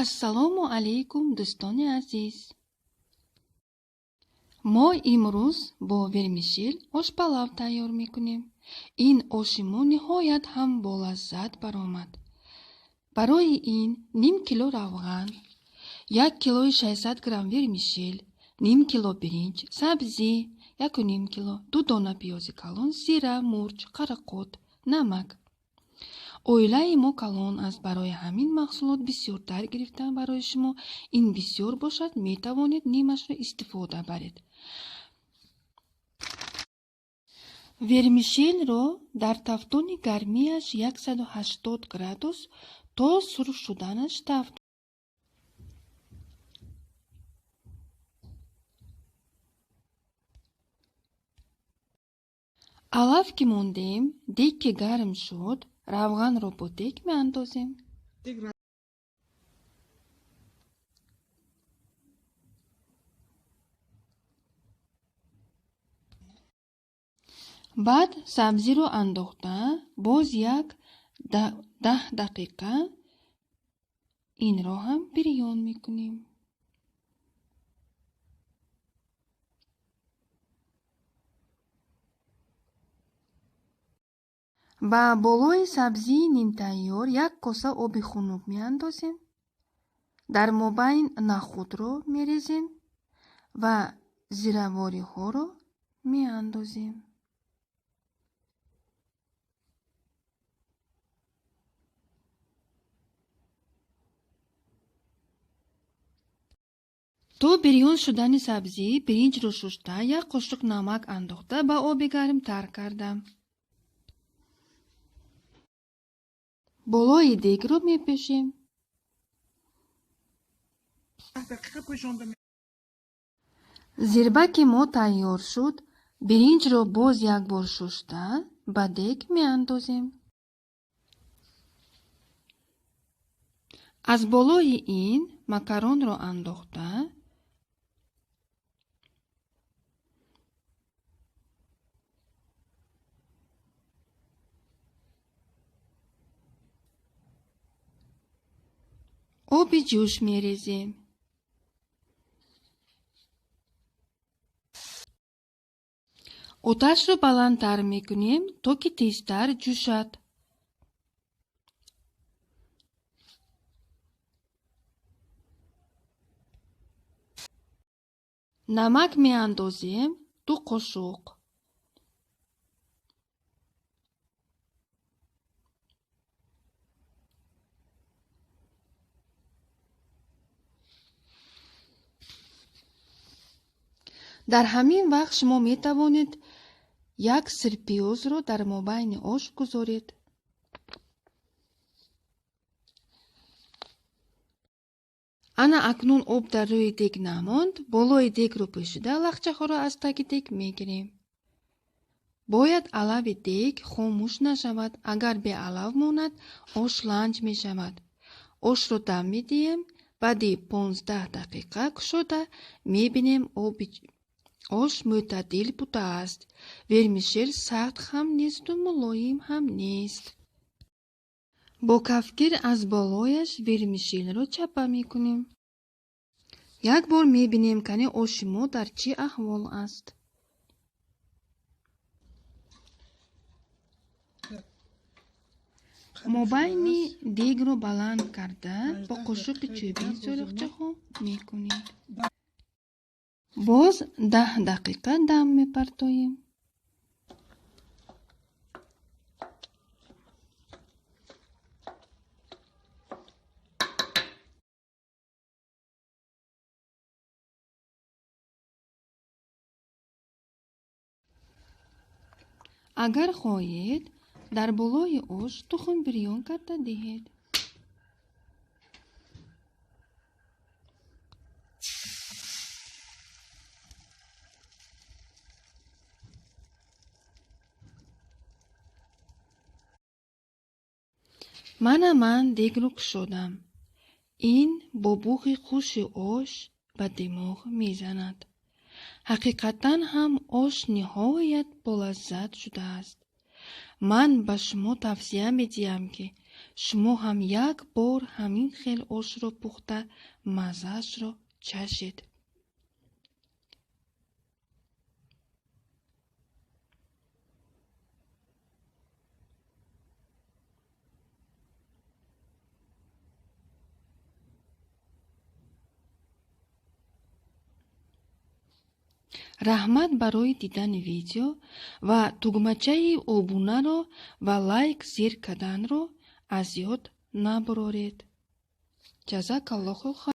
ассалому алейкум дӯстони азиз. мо имрӯз бо вермишел ошпалав тайёр мекунем. ин оши мо ниҳоят ҳам болаззат баромад. барои ин ним кило равған, 1 килои 600 грамм вермишел, ним кило биринҷ, сабзӣ 1,5 кило, 2 дона пиёзи калон, зира, мурч, қарақот, намак. оилаи мо калон аст. барои ҳамин маҳсулот бисёртар гирифтан барои шумо ин бисёр бошад, метавонед нимашро истифода баред. вермишелро дар тафтони гармиаш 180 градус то сурх шуданаш тафт. алаф ки мондем, дек ки гарм шуд, равғанро бо дек меандозем. баъд сабзиро андохта боз 10 дақиқа инро ҳам бирён мекунем. ба болои сабзии нимтайёр 1 коса оби хунук меандозем. дар мобайн нахудро мерезем ва зиравориҳоро меандозем. то бирён шудани сабзӣ, биринҷро шушта, 1 қошуқ намак андохта ба оби гарм тар кардам. болои дегро мепӯшем. зирба ки мо тайёр шуд, биринҷро боз якбор шушта ба дег меандозем. аз болои ин макаронро андохта оби ҷӯш мерезем. оташро баландтар мекунем, то ки тезтар ҷӯшад. намак меандозем 2 қошуқ. дар ҳамин вақт шумо метавонед 1 сирпиёзро дар мобайни ош гузоред. ана акнун об дар рӯи дег намонд. болои дегро пӯшида лахчаҳоро аз таги дег мегирем. бояд алави дег хомӯш нашавад. агар беалав монад, ош ланҷ мешавад. ошро дам медиҳем. баъди 15 дақиқа кушода мебинем ош мӯътадил будааст. вермишел сахт ҳам несту мулоим ҳам нест. бо кафгир аз болояш вермишелро чапа мекунем. як бор мебинем кани оши мо дар чӣ аҳвол аст. мобайни дегро баланд карда бо қошуқи чӯбин сӯрохчаҳо мекунем. боз 10 дақиқа дам мепартоем. агар хоҳед, дар болои ош тухм бирён карда диҳед. ман дегро кушодам. ин бо буғи хуши ош ба димоғ мезанад. ҳақиқатан ҳам ош ниҳоят болаззат шудааст. ман ба шумо тавсия медиҳам ки шумо ҳам як бор ҳамин хел ошро пухта маззаашро чашед. раҳмат барои дидани видео ва тугмачаи обунаро ва лайк зер карданро аз ёд набароред. ҷазакаллоху хайр.